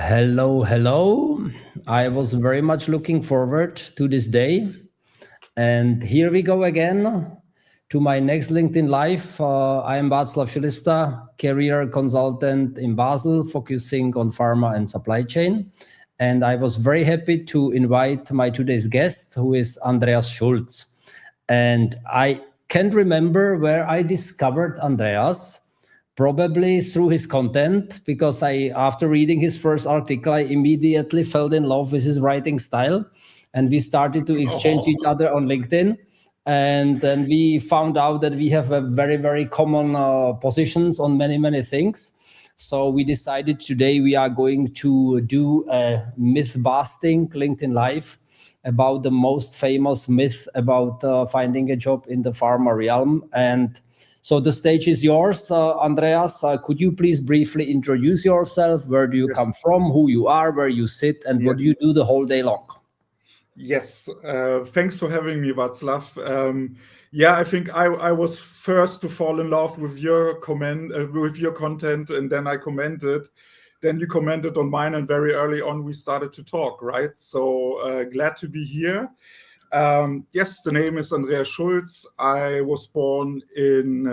Hello, hello. I was very much looking forward to this day. And here we go again to my next LinkedIn Live. I am Václav Šilista, career consultant in Basel, focusing on pharma and supply chain. And I was very happy to invite my today's guest, who is Andreas Schulz. And I can't remember where I discovered Andreas. Probably through his content, because after reading his first article, I immediately fell in love with his writing style, and we started to exchange each other on LinkedIn. And then we found out that we have a very, very common positions on many, many things. So we decided today we are going to do a myth-busting LinkedIn Live about the most famous myth about finding a job in the pharma realm. And so the stage is yours, Andreas. Could you please briefly introduce yourself? Where do you come from, who you are, where you sit, and what do you do the whole day long? Yes, thanks for having me, Václav. I think I was first to fall in love with your content, and then I commented. Then you commented on mine, and very early on we started to talk, right? So glad to be here. Yes, the name is Andreas Schulz. I was born in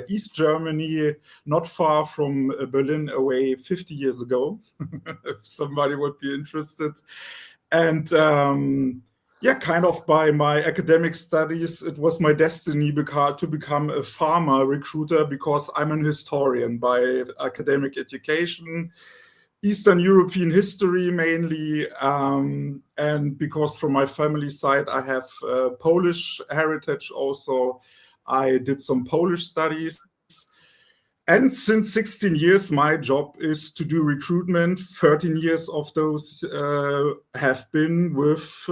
East Germany, not far from Berlin away 50 years ago, if somebody would be interested. And kind of by my academic studies, it was my destiny to become a pharma recruiter, because I'm an historian by academic education. Eastern European history mainly, and because from my family side I have Polish heritage also, I did some Polish studies. And since 16 years, my job is to do recruitment. 13 years of those have been with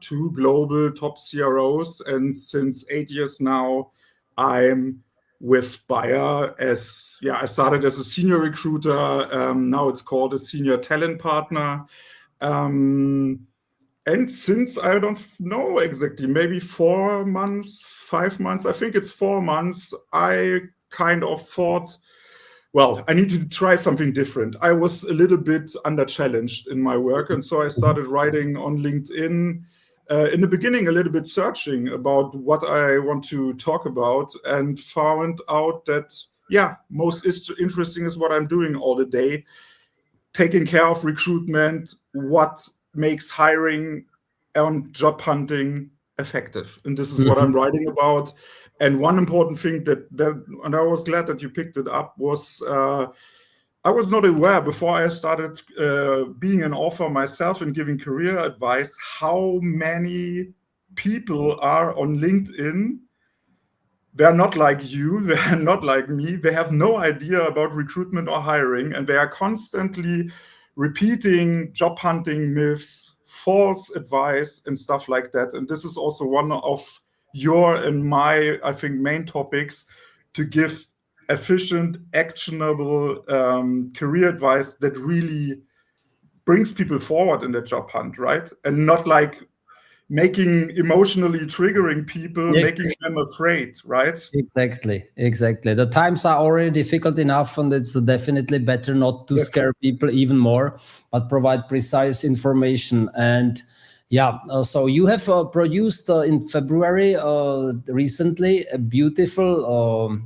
two global top CROs, and since 8 years now, I'm with Bayer I started as a senior recruiter. Now it's called a senior talent partner. And since, I don't know exactly, maybe 4 months, 5 months, I think it's 4 months, I kind of thought, well, I need to try something different. I was a little bit under-challenged in my work, and so I started writing on LinkedIn. In the beginning, a little bit searching about what I want to talk about, and found out that, most interesting is what I'm doing all the day, taking care of recruitment, what makes hiring and job hunting effective. And this is what I'm writing about. And one important thing and I was glad that you picked it up, was I was not aware before I started being an author myself and giving career advice, how many people are on LinkedIn. They're not like you, they're not like me, they have no idea about recruitment or hiring, and they are constantly repeating job hunting myths, false advice, and stuff like that. And this is also one of your and my, I think, main topics, to give efficient, actionable career advice that really brings people forward in their job hunt, right? And not like making emotionally triggering people, making them afraid, right? Exactly. The times are already difficult enough, and it's definitely better not to scare people even more, but provide precise information. And so you have produced in February recently a beautiful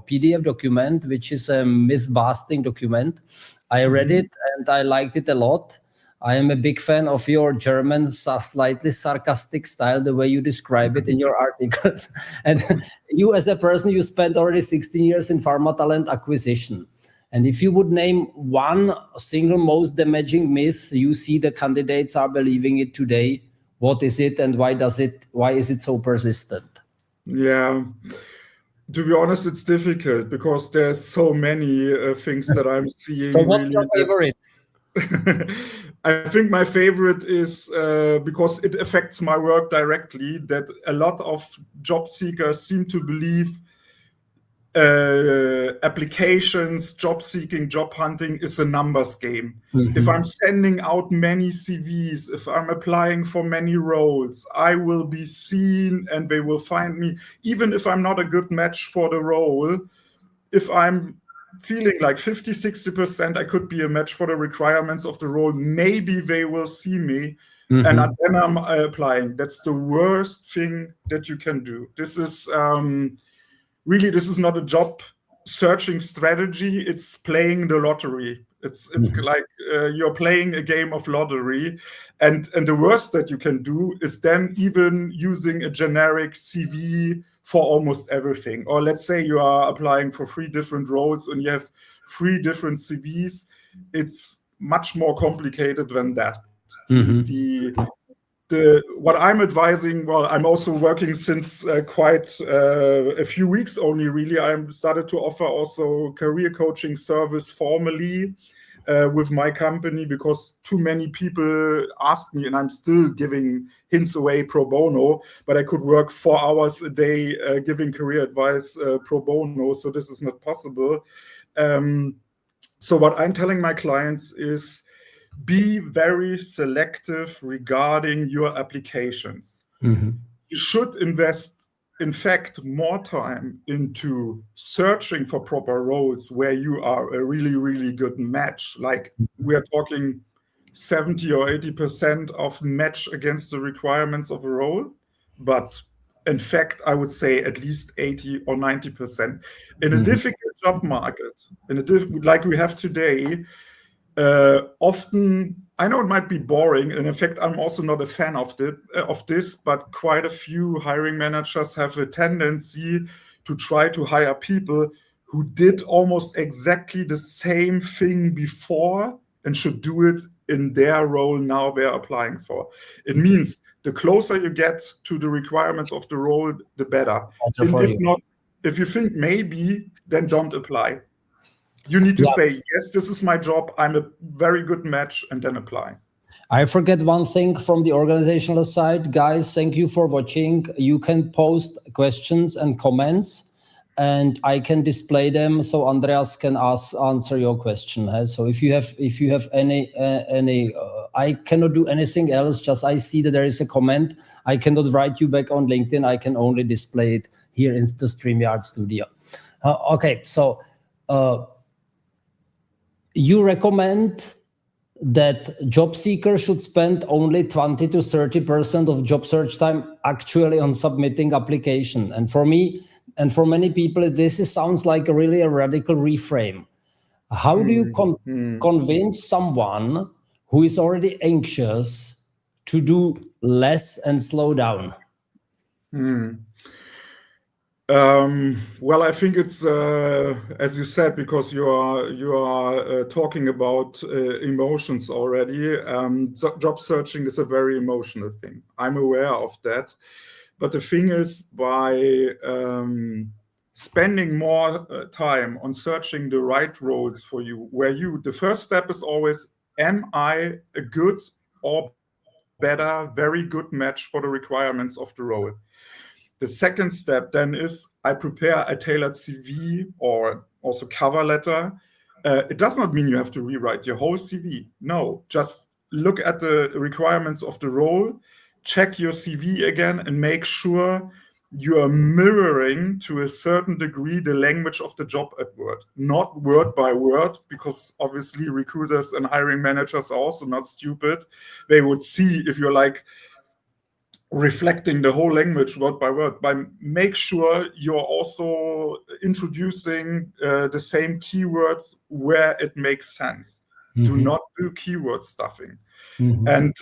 PDF document, which is a myth-busting document. I read it and I liked it a lot. I am a big fan of your German, slightly sarcastic style, the way you describe it in your articles. And you, as a person, you spent already 16 years in pharma talent acquisition. And if you would name one single most damaging myth you see the candidates are believing it today, what is it, and why is it so persistent? Yeah. To be honest, it's difficult, because there's so many things that I'm seeing. So what's your favorite? I think my favorite is, because it affects my work directly, that a lot of job seekers seem to believe applications, job seeking, job hunting is a numbers game. If I'm sending out many CVs, if I'm applying for many roles, I will be seen and they will find me, even if I'm not a good match for the role. If I'm feeling like 50, 60% I could be a match for the requirements of the role. Maybe they will see me. And then I'm applying. That's the worst thing that you can do. This is really, this is not a job searching strategy. It's playing the lottery. It's like you're playing a game of lottery. And the worst that you can do is then even using a generic CV for almost everything. Or let's say you are applying for 3 different roles and you have 3 different CVs. It's much more complicated than that. What I'm advising, well, I'm also working since quite a few weeks only, really. I started to offer also career coaching service formally with my company, because too many people asked me, and I'm still giving hints away pro bono, but I could work 4 hours a day giving career advice pro bono, so this is not possible. So what I'm telling my clients is, be very selective regarding your applications. You should invest, in fact, more time into searching for proper roles where you are a really, really good match. Like we are talking 70 or 80% of match against the requirements of a role. But in fact, I would say at least 80 or 90%. In a difficult job market, like we have today, often, I know it might be boring, and in fact, I'm also not a fan of this, but quite a few hiring managers have a tendency to try to hire people who did almost exactly the same thing before and should do it in their role now they're applying for. It means the closer you get to the requirements of the role, the better. And if not, if you think maybe, then don't apply. You need to say, yes, this is my job, I'm a very good match, and then apply. I forget one thing from the organizational side. Guys, thank you for watching. You can post questions and comments, and I can display them so Andreas can answer your question. So if you have any, I cannot do anything else. Just I see that there is a comment. I cannot write you back on LinkedIn. I can only display it here in the StreamYard studio. Okay, so you recommend that job seekers should spend only 20 to 30% of job search time actually on submitting application. And for me, and for many people, this sounds like really a radical reframe. How do you convince someone who is already anxious to do less and slow down? Well, I think it's as you said, because you are talking about emotions already. Job searching is a very emotional thing. I'm aware of that, but the thing is, by spending more time on searching the right roles for you, the first step is always, am I a good or better, very good match for the requirements of the role? The second step then is, I prepare a tailored CV or also cover letter. It does not mean you have to rewrite your whole CV. No, just look at the requirements of the role, check your CV again, and make sure you are mirroring to a certain degree the language of the job at word, not word by word, because obviously recruiters and hiring managers are also not stupid. They would see if you're like reflecting the whole language word by word, but make sure you're also introducing the same keywords where it makes sense. Do not do keyword stuffing. And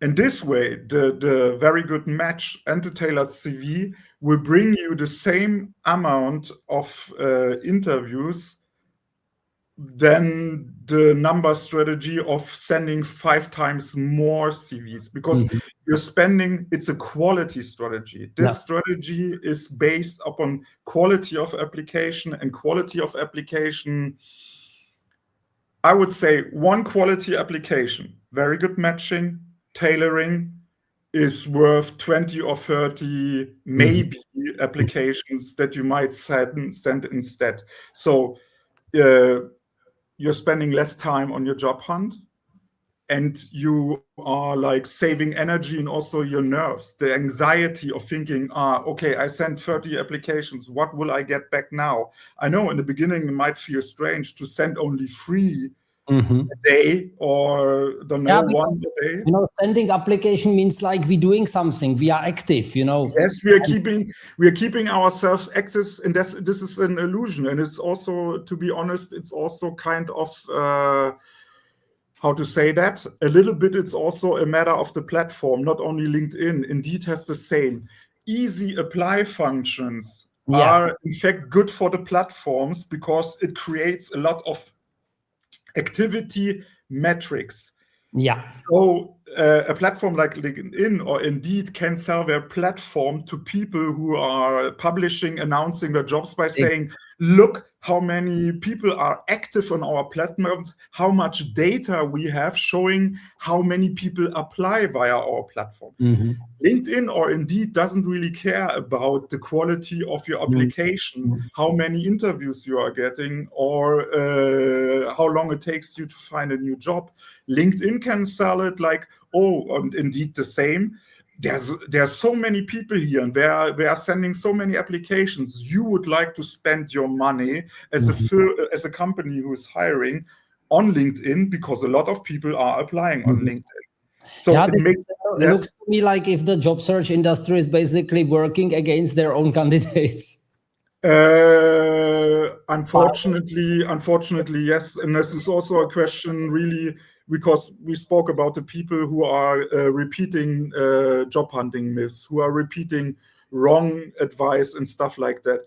in this way, the very good match and the tailored CV will bring you the same amount of interviews than the number strategy of sending 5 times more CVs, because you're spending, it's a quality strategy. This strategy is based upon quality of application, and quality of application, I would say 1 quality application, very good matching, tailoring, is worth 20 or 30 maybe applications that you might send instead. So you're spending less time on your job hunt, and you are like saving energy and also your nerves, the anxiety of thinking, okay, I sent 30 applications, what will I get back now? I know in the beginning it might feel strange to send only 3 a day, or don't know, one a day. Sending application means like we're doing something, we are active, Yes, we are keeping ourselves active, and this is an illusion. And it's also, to be honest, it's also kind of how to say that? A little bit, it's also a matter of the platform, not only LinkedIn. Indeed has the same. Easy apply functions are in fact good for the platforms because it creates a lot of activity metrics. Yeah. So a platform like LinkedIn or Indeed can sell their platform to people who are publishing, announcing their jobs by saying, look how many people are active on our platforms, how much data we have showing how many people apply via our platform. LinkedIn or Indeed doesn't really care about the quality of your application, how many interviews you are getting, or how long it takes you to find a new job. LinkedIn can sell it like, and Indeed the same. There's so many people here, and they are sending so many applications. You would like to spend your money as a company who is hiring on LinkedIn because a lot of people are applying on LinkedIn. So it looks to me like if the job search industry is basically working against their own candidates. Unfortunately, yes. And this is also a question really, because we spoke about the people who are repeating job hunting myths, who are repeating wrong advice and stuff like that.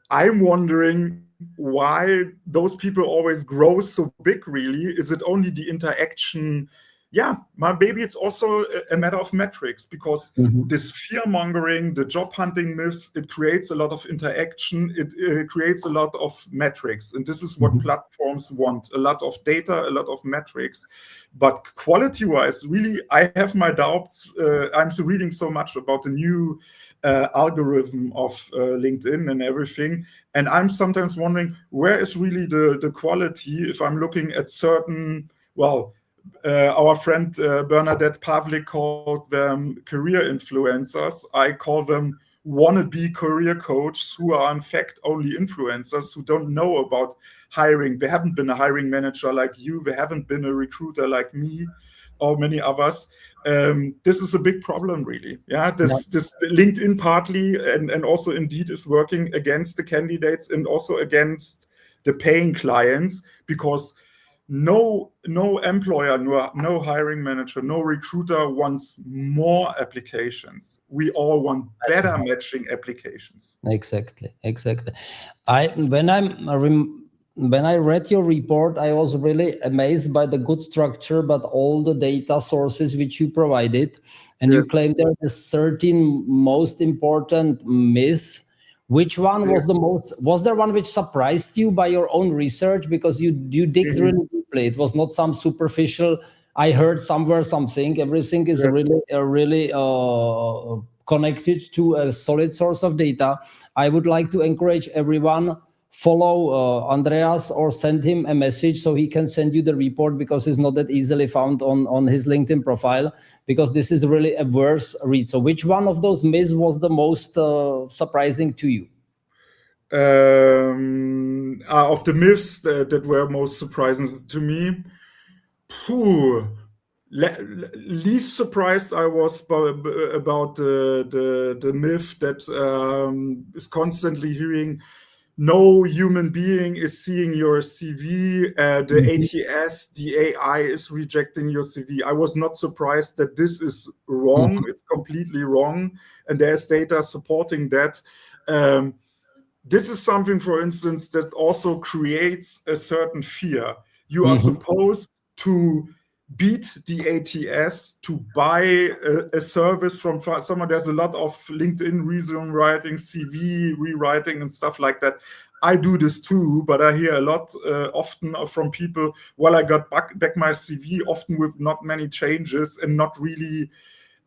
I'm wondering why those people always grow so big, really. Is it only the interaction? Yeah, maybe it's also a matter of metrics, because this fear-mongering, the job hunting myths, it creates a lot of interaction, it creates a lot of metrics. And this is what platforms want, a lot of data, a lot of metrics. But quality-wise, really, I have my doubts. I'm reading so much about the new algorithm of LinkedIn and everything. And I'm sometimes wondering, where is really the quality if I'm looking at certain, our friend Bernadette Pavlik called them career influencers. I call them wannabe career coaches who are in fact only influencers who don't know about hiring. They haven't been a hiring manager like you. They haven't been a recruiter like me or many others. This is a big problem, really. This LinkedIn partly and also Indeed is working against the candidates and also against the paying clients, because no employer, no hiring manager, no recruiter wants more applications. We all want better matching applications. Exactly. When I read your report, I was really amazed by the good structure, but all the data sources which you provided. And you claimed there are the 13 most important myths. Which one was the most? Was there one which surprised you by your own research? Because you digged really deeply. It was not some superficial, I heard somewhere something. Everything is really connected to a solid source of data. I would like to encourage everyone, follow Andreas or send him a message so he can send you the report, because it's not that easily found on his LinkedIn profile, because this is really a worth read. So which one of those myths was the most surprising to you? Of the myths that were most surprising to me, least surprised I was about the myth that is constantly hearing, no human being is seeing your CV, the ATS, the AI is rejecting your CV. I was not surprised that this is wrong. It's completely wrong. And there's data supporting that. This is something, for instance, that also creates a certain fear. You are supposed to beat the ATS to buy a service from someone. There's a lot of LinkedIn resume writing, CV rewriting and stuff like that. I do this too, but I hear a lot often from people, I got back my CV, often with not many changes and not really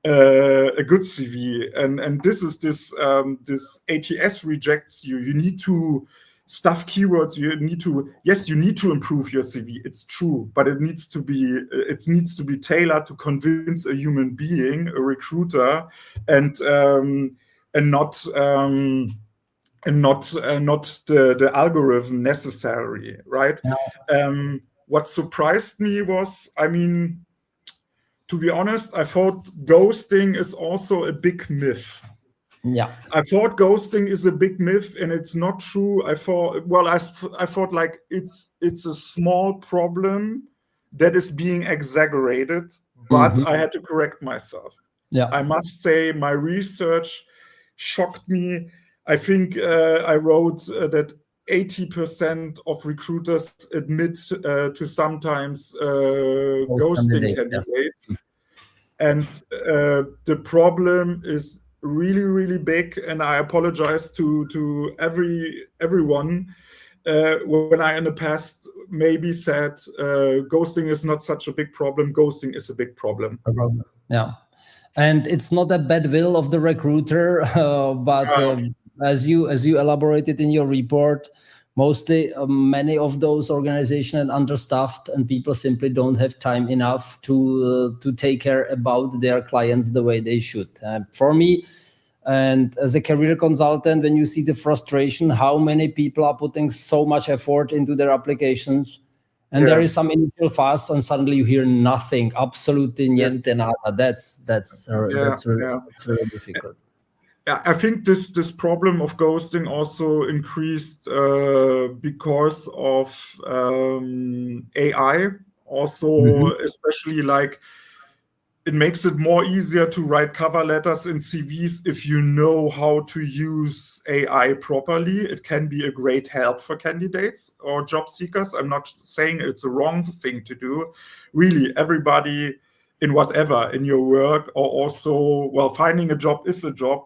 a good CV. And this is this ATS rejects you. You need to stuff keywords you need to improve your CV. It's true, but it needs to be tailored to convince a human being, a recruiter, and not the algorithm necessary, right? What surprised me was, I mean, to be honest, I thought ghosting is also a big myth. Yeah. I thought ghosting is a big myth, and it's not true. I thought like it's a small problem that is being exaggerated, but I had to correct myself. Yeah. I must say my research shocked me. I think I wrote that 80% of recruiters admit to sometimes ghosting candidates. And the problem is really, really big. And I apologize to everyone when I in the past maybe said ghosting is not such a big problem. Ghosting is a big problem. Yeah. And it's not a bad will of the recruiter, but as you elaborated in your report, mostly many of those organizations are understaffed, and people simply don't have time enough to take care about their clients the way they should. For me, and as a career consultant, when you see the frustration, how many people are putting so much effort into their applications, and there is some initial fuss, and suddenly you hear nothing, absolutely niente nada. That's really difficult. I think this problem of ghosting also increased because of AI. Also, especially like it makes it more easier to write cover letters in CVs if you know how to use AI properly. It can be a great help for candidates or job seekers. I'm not saying it's a wrong thing to do. Really, everybody in whatever, in your work, or also, well, finding a job is a job.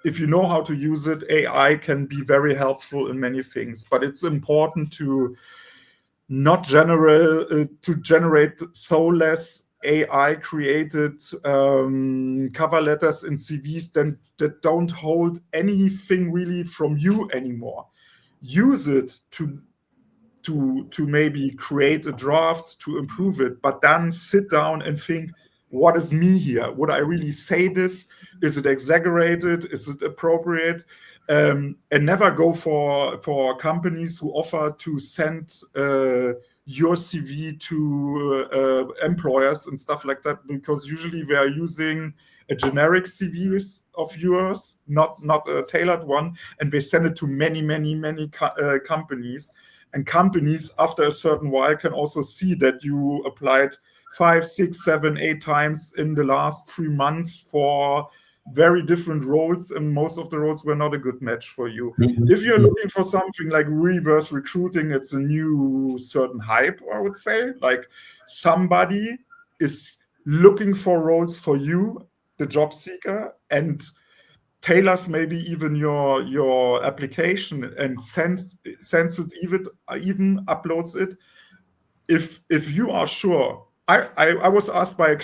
If you know how to use it, AI can be very helpful in many things. But it's important to not to generate so less AI created cover letters in CVs that don't hold anything really from you anymore. Use it to maybe create a draft to improve it, but then sit down and think, what is me here? Would I really say this? Is it exaggerated? Is it appropriate? And never go for companies who offer to send your CV to employers and stuff like that, because usually they are using a generic CVs of yours, not a tailored one, and they send it to many companies. And companies, after a certain while, can also see that you applied 5, 6, 7, 8 times in the last 3 months for very different roles, and most of the roles were not a good match for you. If you're looking for something like reverse recruiting, it's a new certain hype, I would say. Like somebody is looking for roles for you, the job seeker, and tailors maybe even your application and sends it, even uploads it. If you are sure, I was asked by a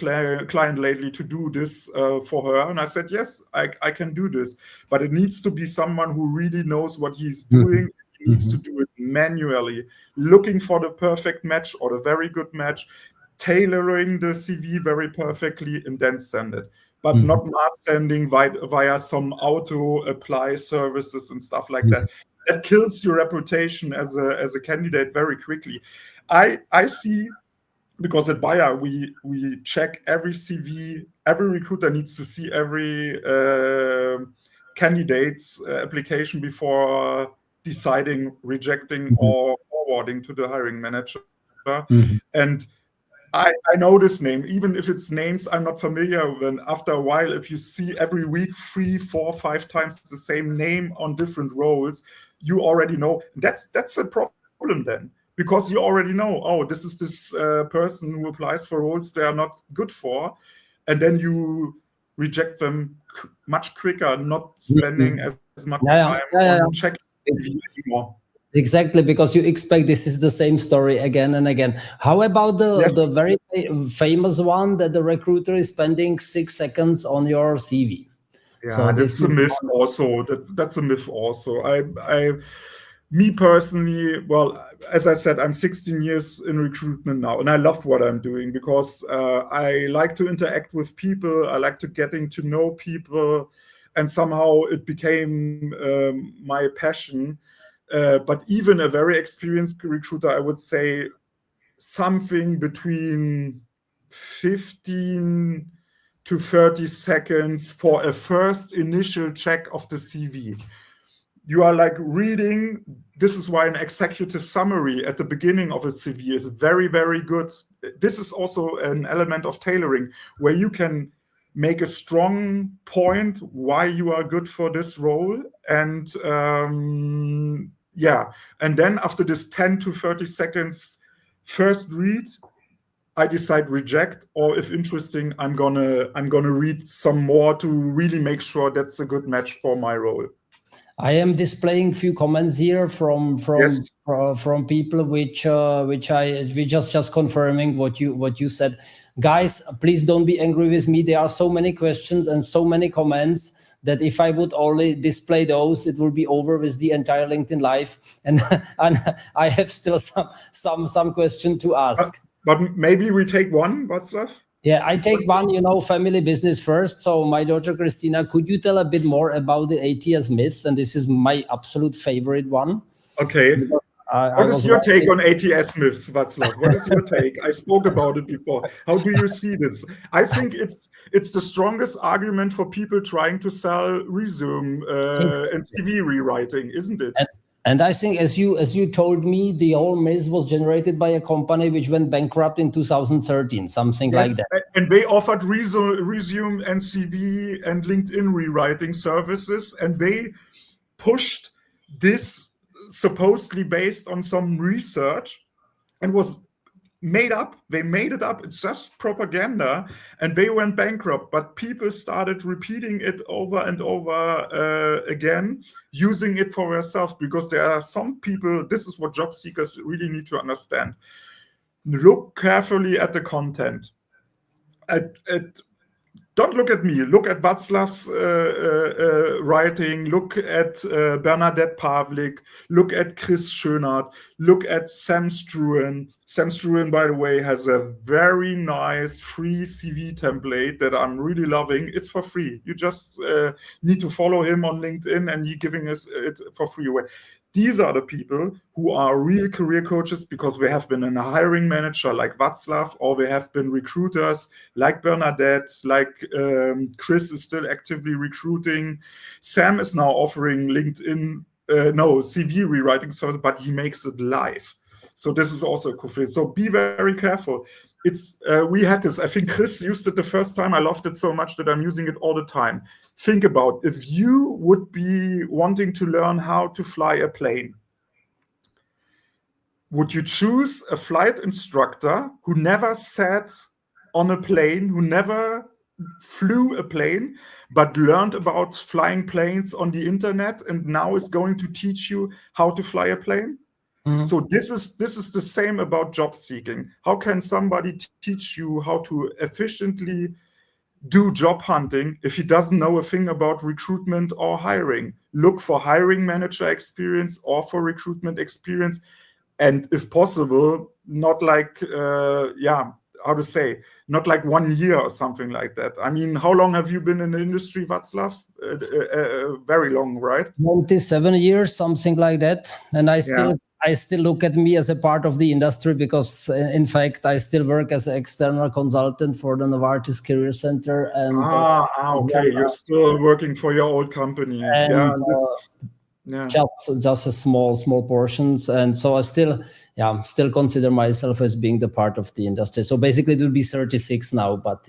client lately to do this for her, and I said yes, I can do this, but it needs to be someone who really knows what he's doing. He needs to do it manually, looking for the perfect match or the very good match, tailoring the CV very perfectly, and then send it. But not mass sending via some auto apply services and stuff like that. That kills your reputation as a candidate very quickly. I see, because at Bayer we check every CV. Every recruiter needs to see every candidate's application before deciding, rejecting, or forwarding to the hiring manager. And I know this name, even if it's names I'm not familiar with. And after a while, if you see every week 3, 4, 5 times the same name on different roles, you already know that's a problem then, because you already know, oh, this is this person who applies for roles they are not good for, and then you reject them much quicker, not spending as much time on checking anymore. Exactly, because you expect this is the same story again and again. How about the very famous one that the recruiter is spending 6 seconds on your CV? Yeah, so that's a myth also. That's a myth also. Me personally, well, as I said, I'm 16 years in recruitment now, and I love what I'm doing because I like to interact with people. I like to getting to know people, and somehow it became my passion. But even a very experienced recruiter, I would say something between 15 to 30 seconds for a first initial check of the CV. You are like reading. This is why an executive summary at the beginning of a CV is very, very good. This is also an element of tailoring where you can make a strong point why you are good for this role. And and then after this 10 to 30 seconds first read, I decide reject, or if interesting, I'm gonna read some more to really make sure that's a good match for my role. I am displaying few comments here from Yes. people which just confirming what you said. Guys, please don't be angry with me. There are so many questions and so many comments that if I would only display those, it will be over with the entire LinkedIn Live. And I have still some question to ask. But maybe we take one, Václav? Yeah, I take one, family business first. So my daughter, Christina, could you tell a bit more about the ATS myth? And this is my absolute favorite one. Okay. What is your take on ATS myths, Václav? What is your take? I spoke about it before. How do you see this? I think it's the strongest argument for people trying to sell resume and CV rewriting, isn't it? And I think, as you told me, the whole myth was generated by a company which went bankrupt in 2013, something like that. And they offered resume and CV and LinkedIn rewriting services, and they pushed this supposedly based on some research and was made up. They made it up. It's just propaganda, and they went bankrupt. But people started repeating it over and over again, using it for themselves, because there are some people. This is what job seekers really need to understand. Look carefully at the content. Don't look at me. Look at Václav's writing. Look at Bernadette Pavlik. Look at Chris Schönert. Look at Sam Struan. Sam Struan, by the way, has a very nice free CV template that I'm really loving. It's for free. You just need to follow him on LinkedIn, and he's giving us it for free away. These are the people who are real career coaches because they have been a hiring manager like Václav, or they have been recruiters like Bernadette, like Chris is still actively recruiting. Sam is now offering LinkedIn, CV rewriting service, but he makes it live. So this is also a cool fit. So be very careful. It's we had this. I think Chris used it the first time. I loved it so much that I'm using it all the time. Think about if you would be wanting to learn how to fly a plane. Would you choose a flight instructor who never sat on a plane, who never flew a plane, but learned about flying planes on the internet and now is going to teach you how to fly a plane? Mm-hmm. So this is the same about job seeking. How can somebody teach you how to efficiently do job hunting if he doesn't know a thing about recruitment or hiring? Look for hiring manager experience or for recruitment experience, and if possible, not like not like 1 year or something like that. I mean, how long have you been in the industry, Václav? Very long, right? 27 years, something like that. And I still look at me as a part of the industry because, in fact, I still work as an external consultant for the Novartis Career Center. And okay, you're still working for your old company. And, just a small portions, and so I still consider myself as being the part of the industry. So basically, it will be 36 now, but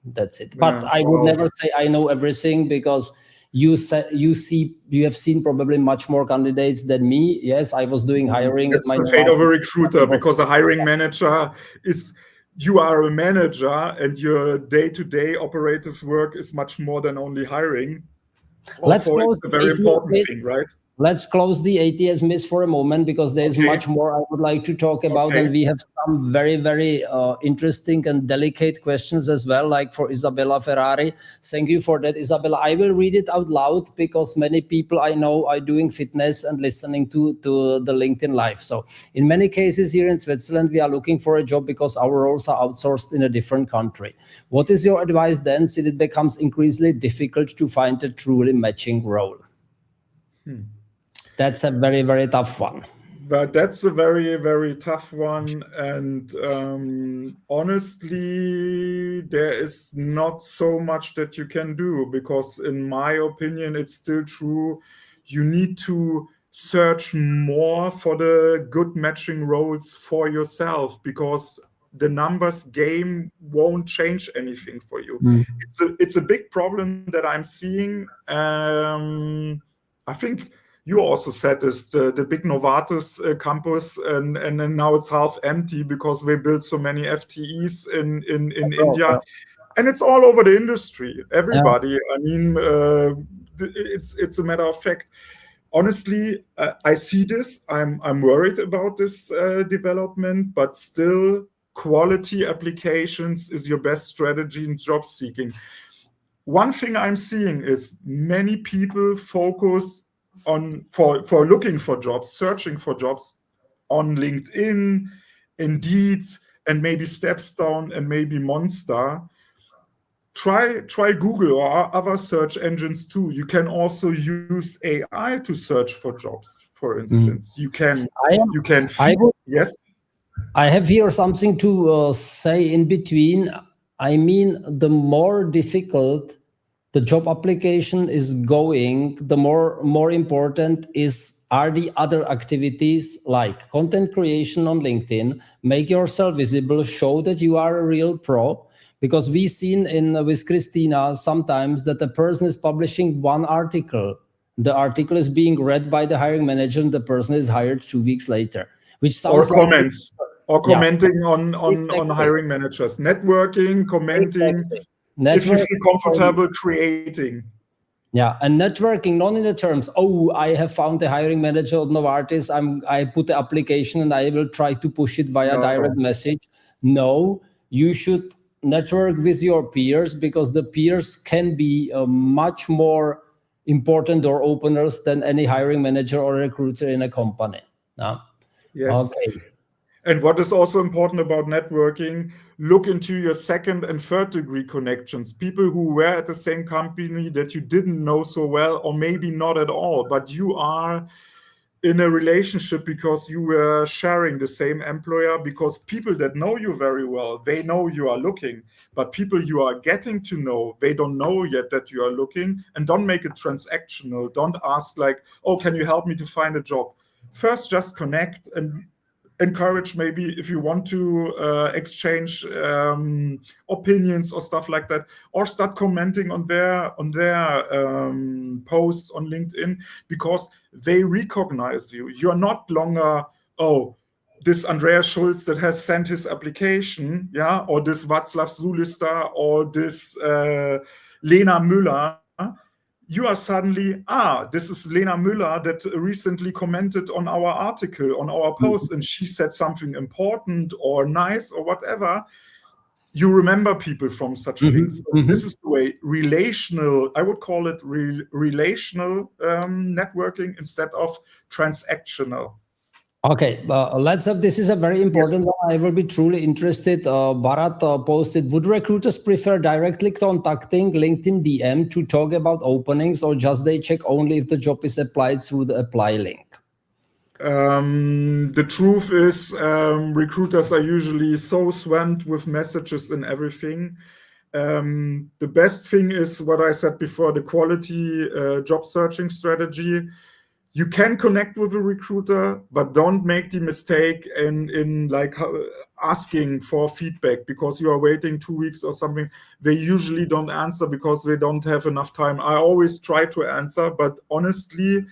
that's it. But I would never say I know everything because you have seen probably much more candidates than me. Yes, I was doing hiring. That's the fate of a recruiter, because a hiring manager is. You are a manager, and your day-to-day operative work is much more than only hiring. Let's close a very important thing, right? let's close the ATS myth for a moment, because there's much more I would like to talk about, and we have some very, very interesting and delicate questions as well, like for Isabella Ferrari. Thank you for that, Isabella. I will read it out loud because many people I know are doing fitness and listening to the LinkedIn Live. So in many cases here in Switzerland, we are looking for a job because our roles are outsourced in a different country. What is your advice then, since it becomes increasingly difficult to find a truly matching role? That's a very, very tough one. But that's a very, very tough one. And honestly, there is not so much that you can do, because in my opinion, it's still true. You need to search more for the good matching roles for yourself, because the numbers game won't change anything for you. It's a big problem that I'm seeing. I think you also said this, the big Novartis campus, and then now it's half empty because they built so many FTEs in India, and it's all over the industry. Everybody, I mean, it's a matter of fact. Honestly, I see this. I'm worried about this development, but still, quality applications is your best strategy in job seeking. One thing I'm seeing is many people focus on for looking for jobs, searching for jobs on LinkedIn, Indeed, and maybe Stepstone and maybe Monster. Try Google or other search engines too. You can also use AI to search for jobs, for instance. You can yes. I have here something to say in between. I mean, the more difficult the job application is going, the more important are the other activities, like content creation on LinkedIn, make yourself visible, show that you are a real pro. Because we've seen with Christina sometimes that the person is publishing one article, the article is being read by the hiring manager, and the person is hired 2 weeks later, which sounds or comments. Or commenting on hiring managers, networking, commenting, if you feel comfortable creating. Yeah, and networking, not in the terms, oh, I have found the hiring manager of Novartis, I put the application and I will try to push it via direct message. No, you should network with your peers, because the peers can be much more important door openers than any hiring manager or recruiter in a company. Yes. Okay. And what is also important about networking, look into your second and third degree connections, people who were at the same company that you didn't know so well, or maybe not at all, but you are in a relationship because you were sharing the same employer, because people that know you very well, they know you are looking, but people you are getting to know, they don't know yet that you are looking. And don't make it transactional. Don't ask like, oh, can you help me to find a job? First, just connect and encourage, maybe if you want to exchange opinions or stuff like that, or start commenting on their posts on LinkedIn, because they recognize you. You're not longer, oh, this Andreas Schulz that has sent his application, yeah, or this Václav Zulista, or this Lena Müller. You are suddenly, this is Lena Müller that recently commented on our article, on our post, and she said something important or nice or whatever. You remember people from such things. So this is the way relational, I would call it relational networking instead of transactional. Okay, let's have, this is a very important one. I will be truly interested. Bharat posted, would recruiters prefer directly contacting LinkedIn DM to talk about openings, or just they check only if the job is applied through the apply link? The truth is, recruiters are usually so swamped with messages and everything. The best thing is what I said before, the quality job searching strategy. You can connect with a recruiter, but don't make the mistake in like asking for feedback because you are waiting 2 weeks or something. They usually don't answer because they don't have enough time. I always try to answer, but honestly,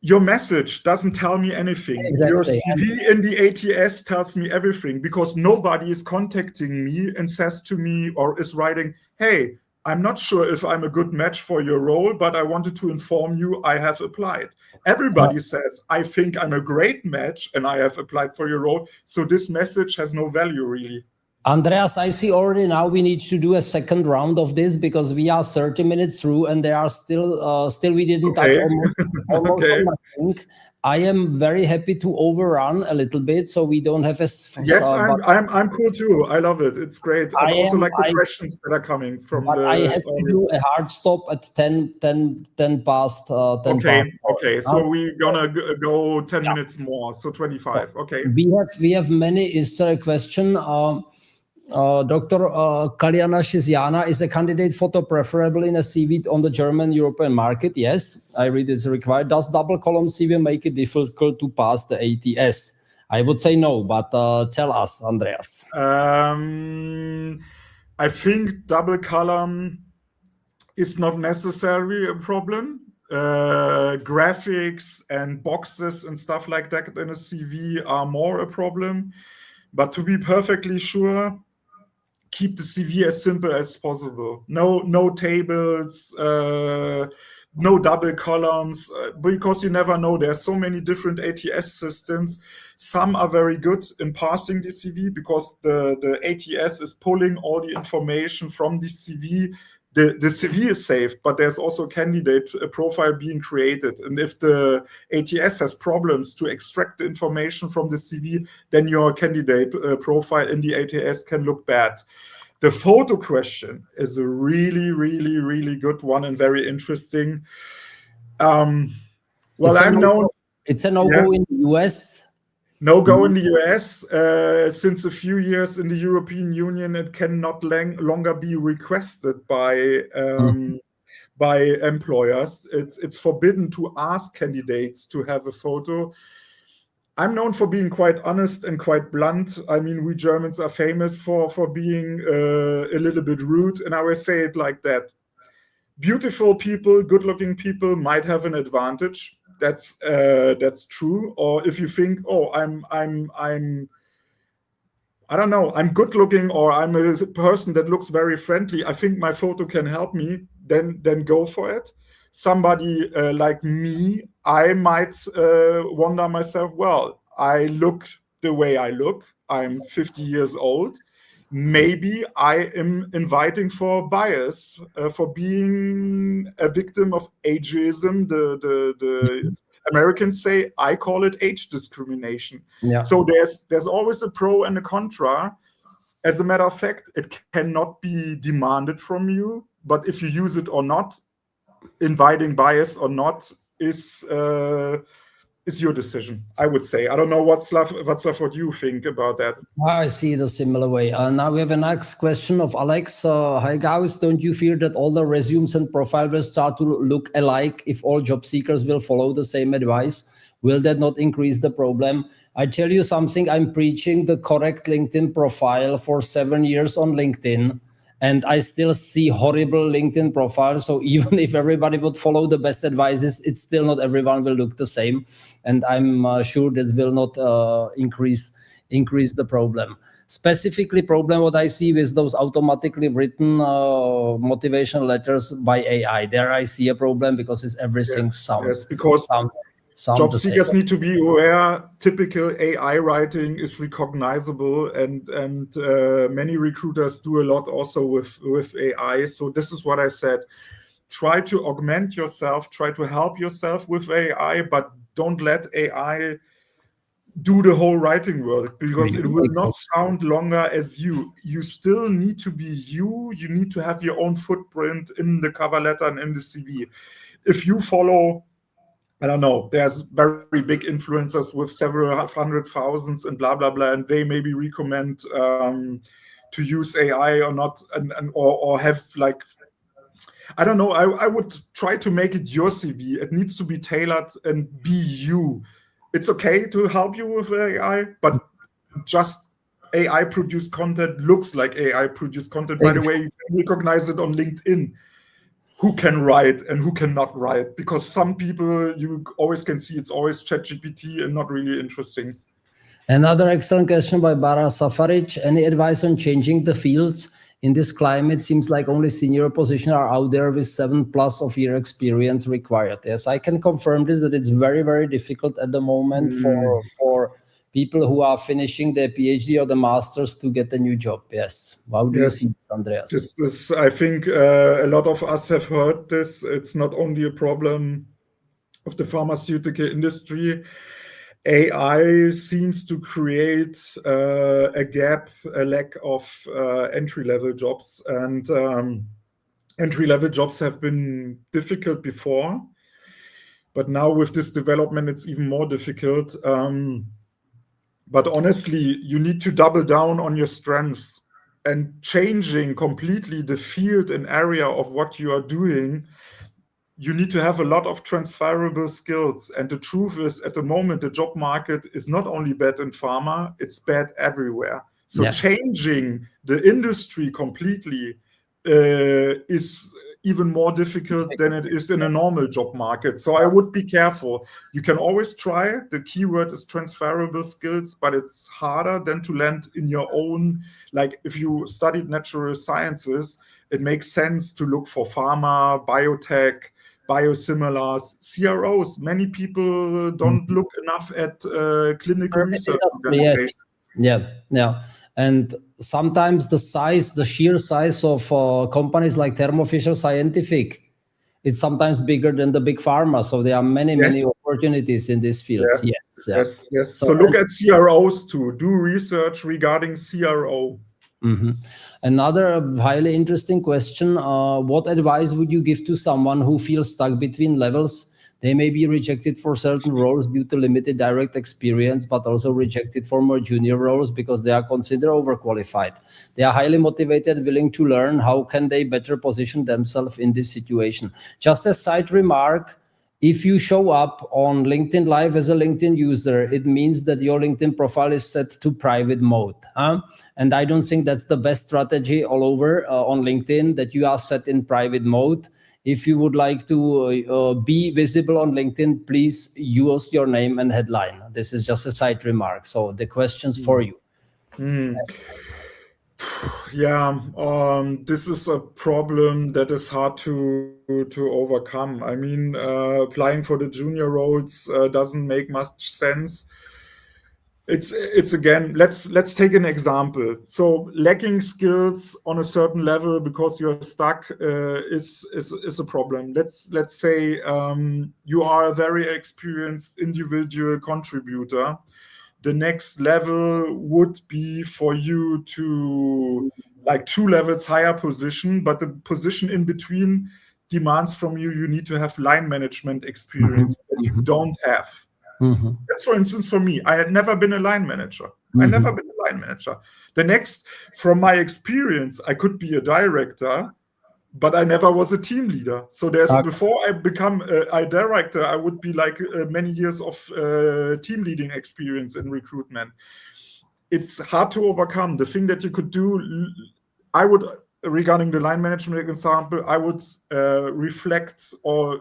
your message doesn't tell me anything. Exactly. Your CV in the ATS tells me everything, because nobody is contacting me and says to me or is writing, hey, I'm not sure if I'm a good match for your role, but I wanted to inform you I have applied. Everybody says, I think I'm a great match and I have applied for your role. So this message has no value, really. Andreas, I see already now we need to do a second round of this because we are 30 minutes through and there are still we didn't touch almost on nothing. I am very happy to overrun a little bit so we don't have a... Yes, I'm cool too. I love it. It's great. I also like the questions that are coming from the I have to do a hard stop at 10 past 10 okay, past. Okay, so we're gonna go 10 minutes more, so 25. So okay. We have many. Is there a question? Dr. Kalyana Shizyana, is a candidate photo preferable in a CV on the German European market? Yes, I read it's required. Does double column CV make it difficult to pass the ATS? I would say no, but tell us, Andreas. I think double column is not necessarily a problem. Graphics and boxes and stuff like that in a CV are more a problem. But to be perfectly sure, keep the CV as simple as possible. No tables, no double columns, because you never know. There's so many different ATS systems. Some are very good in parsing the CV because the ATS is pulling all the information from the CV. The CV is saved, but there's also candidate profile being created. And if the ATS has problems to extract the information from the CV, then your candidate profile in the ATS can look bad. The photo question is a really, really, really good one and very interesting. Well, I'm known. It's a no-go in the US. No-go in the US. Since a few years in the European Union, it cannot longer be requested by employers. It's forbidden to ask candidates to have a photo. I'm known for being quite honest and quite blunt. I mean, we Germans are famous for being a little bit rude, and I will say it like that. Beautiful people, good-looking people might have an advantage. That's true. Or if you think, oh, I don't know, I'm good-looking or I'm a person that looks very friendly, I think my photo can help me, then go for it. Somebody like me, I might wonder myself, well, I look the way I look. I'm 50 years old. Maybe I am inviting for bias, for being a victim of ageism. The Americans say, I call it age discrimination. Yeah. So there's always a pro and a contra. As a matter of fact, it cannot be demanded from you, but if you use it or not, inviting bias or not is your decision, I would say. I don't know Václav, what you think about that. I see it a similar way. Now we have a next question of Alex. Hi guys, don't you fear that all the resumes and profiles will start to look alike if all job seekers will follow the same advice? Will that not increase the problem? I tell you something, I'm preaching the correct LinkedIn profile for 7 years on LinkedIn, and I still see horrible LinkedIn profiles. So even if everybody would follow the best advices, it's still not everyone will look the same. And I'm sure that will not increase the problem. Specifically problem what I see with those automatically written motivation letters by AI. There I see a problem because it's everything Yes, because job seekers need to be aware typical AI writing is recognizable, and many recruiters do a lot also with AI. So this is what I said. Try to augment yourself, try to help yourself with AI, but don't let AI do the whole writing work, because it will not sound longer as you. You still need to be you. You need to have your own footprint in the cover letter and in the CV. If you follow, I don't know, there's very big influencers with several hundred thousands and blah, blah, blah, and they maybe recommend to use AI or not, or have like, I don't know, I would try to make it your CV. It needs to be tailored and be you. It's okay to help you with AI, but just AI-produced content looks like AI-produced content. By the way, you can recognize it on LinkedIn. Who can write and who cannot write? Because some people you always can see it's always ChatGPT and not really interesting. Another excellent question by Bara Safaric. Any advice on changing the fields? In this climate, seems like only senior positions are out there with 7+ of year experience required. Yes, I can confirm this, that it's very, very difficult at the moment for people who are finishing their PhD or the masters to get a new job. Yes. How do you see this, Andreas? This is, I think a lot of us have heard this. It's not only a problem of the pharmaceutical industry. AI seems to create a gap, a lack of entry-level jobs. And entry-level jobs have been difficult before. But now with this development, it's even more difficult. But honestly, you need to double down on your strengths, and changing completely the field and area of what you are doing. You need to have a lot of transferable skills. And the truth is, at the moment, the job market is not only bad in pharma, it's bad everywhere. So changing the industry completely is even more difficult than it is in a normal job market. So I would be careful. You can always try. The keyword is transferable skills, but it's harder than to land in your own. Like if you studied natural sciences, it makes sense to look for pharma, biotech, biosimilars, CROs. Many people don't look enough at clinical research organizations. Yeah. And sometimes the sheer size of companies like Thermo Fisher Scientific, it's sometimes bigger than the big pharma. So there are many opportunities in this field. Yes. So look at CROs too. Do research regarding CRO. Another highly interesting question, what advice would you give to someone who feels stuck between levels? They may be rejected for certain roles due to limited direct experience, but also rejected for more junior roles because they are considered overqualified. They are highly motivated, willing to learn. How can they better position themselves in this situation? Just a side remark, if you show up on LinkedIn Live as a LinkedIn user, it means that your LinkedIn profile is set to private mode. And I don't think that's the best strategy all over on LinkedIn, that you are set in private mode. If you would like to be visible on LinkedIn, please use your name and headline. This is just a side remark. So the question's for you. Yeah, this is a problem that is hard to overcome. I mean, applying for the junior roles doesn't make much sense. It's again, let's take an example. So lacking skills on a certain level because you're stuck is a problem. Let's say you are a very experienced individual contributor. The next level would be for you to like 2 levels higher position, but the position in between demands from you, you need to have line management experience that you don't have. That's, for instance, for me. I had never been a line manager. The next, from my experience, I could be a director, but I never was a team leader. So before I become a director, I would be like many years of team leading experience in recruitment. It's hard to overcome. The thing that you could do, I would, regarding the line management example, I would reflect or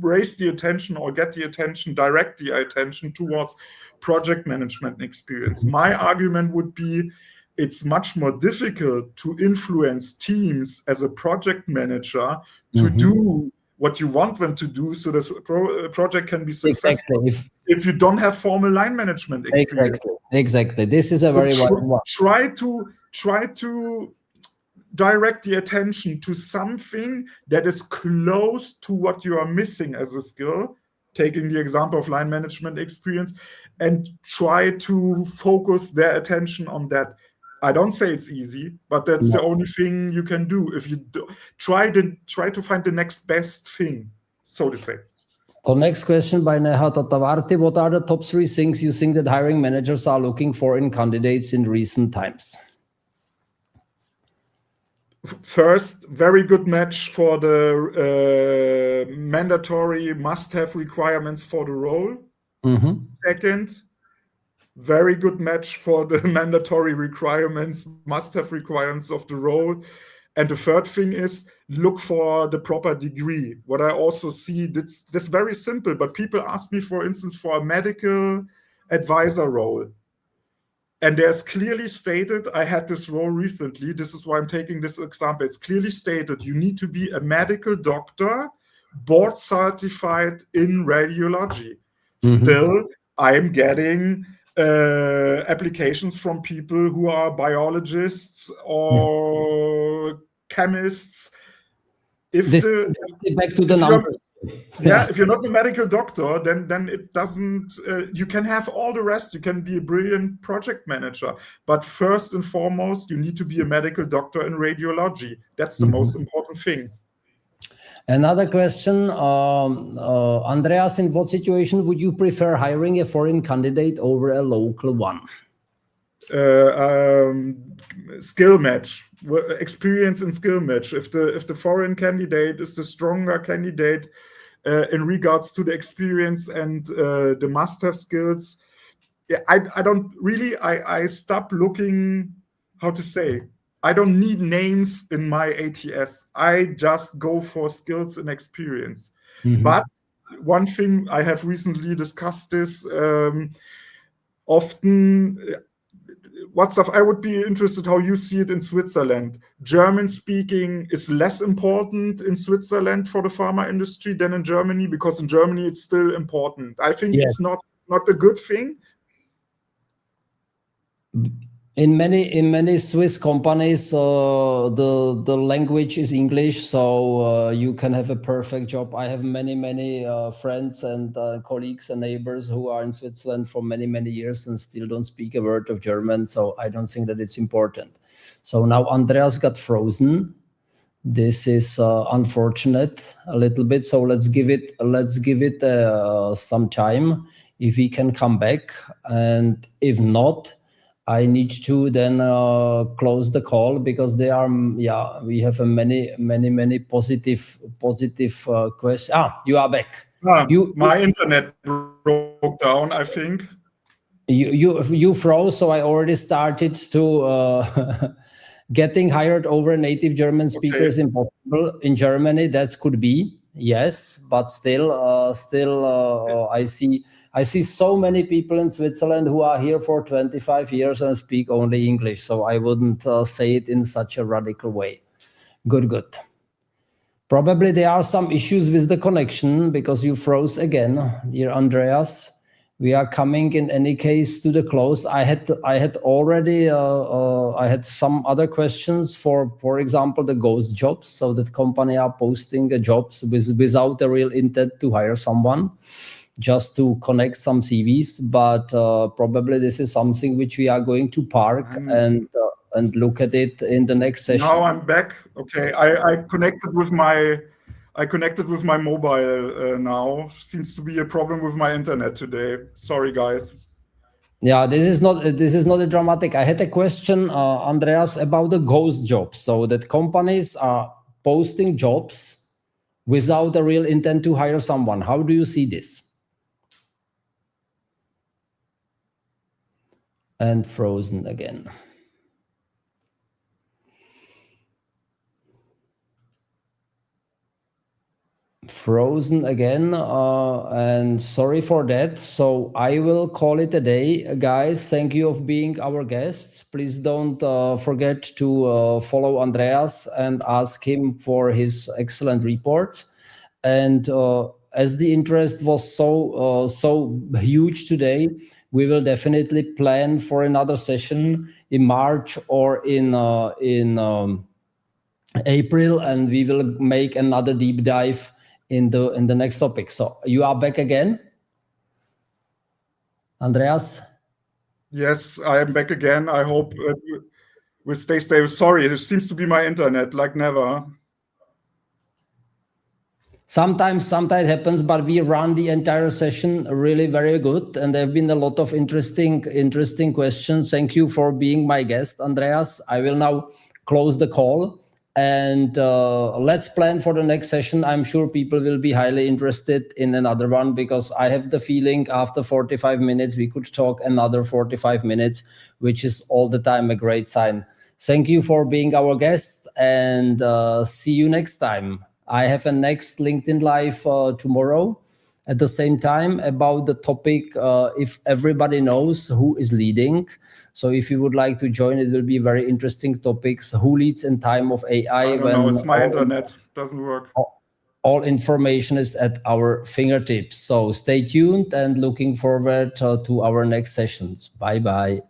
raise the attention or direct the attention towards project management experience. My argument would be, it's much more difficult to influence teams as a project manager to do what you want them to do so the project can be successful. If you don't have formal line management experience. Exactly. This is a very one. Try to direct the attention to something that is close to what you are missing as a skill, taking the example of line management experience, and try to focus their attention on that. I don't say it's easy, but that's the only thing you can do. If you try to find the next best thing, so to say. So next question by Neha Tatavarti. What are the top 3 things you think that hiring managers are looking for in candidates in recent times? First, very good match for the mandatory must-have requirements for the role. Second, very good match for the mandatory requirements, must-have requirements of the role. And the third thing is, look for the proper degree. What I also see, this very simple, but people ask me, for instance, for a medical advisor role. And there's clearly stated, I had this role recently, this is why I'm taking this example, it's clearly stated you need to be a medical doctor, board certified in radiology. Still, I'm getting applications from people who are biologists or chemists. If back to the numbers. If you're not a medical doctor, then it doesn't. You can have all the rest. You can be a brilliant project manager, but first and foremost, you need to be a medical doctor in radiology. That's the most important thing. Another question, Andreas, in what situation would you prefer hiring a foreign candidate over a local one? Skill match, experience and skill match. If the foreign candidate is the stronger candidate in regards to the experience and the must-have skills, I don't really. I stop looking. How to say? I don't need names in my ATS. I just go for skills and experience. But one thing I have recently discussed is often. Watslav, I would be interested how you see it in Switzerland. German speaking is less important in Switzerland for the pharma industry than in Germany, because in Germany it's still important. I think it's not a good thing. In many Swiss companies, the language is English, so you can have a perfect job. I have many friends and colleagues and neighbors who are in Switzerland for many years and still don't speak a word of German. So I don't think that it's important. So now Andreas got frozen. This is unfortunate a little bit. So let's give it some time if he can come back, and if not, I need to then close the call, because there are we have many positive questions. You are back. My internet broke down, I think. You froze, so I already started to getting hired over native German speakers impossible in Germany. That could be, yes, but still I see so many people in Switzerland who are here for 25 years and speak only English. So I wouldn't say it in such a radical way. Good. Probably there are some issues with the connection, because you froze again, dear Andreas. We are coming in any case to the close. I had already I had some other questions for example, the ghost jobs. So that company are posting jobs without a real intent to hire someone, just to connect some CVs, but probably this is something which we are going to park and look at it in the next session. Now I'm back. Okay, I connected with my mobile now. Seems to be a problem with my internet today. Sorry, guys. Yeah, this is not a dramatic. I had a question, Andreas, about the ghost jobs. So that companies are posting jobs without a real intent to hire someone. How do you see this? And frozen again. Frozen again, and sorry for that. So I will call it a day, guys. Thank you for being our guests. Please don't forget to follow Andreas and ask him for his excellent report. And as the interest was so huge today, we will definitely plan for another session in March or in April, and we will make another deep dive in the next topic. So you are back again, Andreas? Yes, I am back again. I hope we stay stable. Sorry, it seems to be my internet like never. Sometimes it happens, but we run the entire session really very good, and there have been a lot of interesting questions. Thank you for being my guest, Andreas. I will now close the call, and let's plan for the next session. I'm sure people will be highly interested in another one, because I have the feeling after 45 minutes we could talk another 45 minutes, which is all the time a great sign. Thank you for being our guest, and see you next time. I have a next LinkedIn Live tomorrow, at the same time about the topic, if everybody knows who is leading. So if you would like to join, it will be very interesting topics. Who leads in time of AI? I don't know. It's my internet. Doesn't work. All information is at our fingertips. So stay tuned and looking forward to our next sessions. Bye-bye.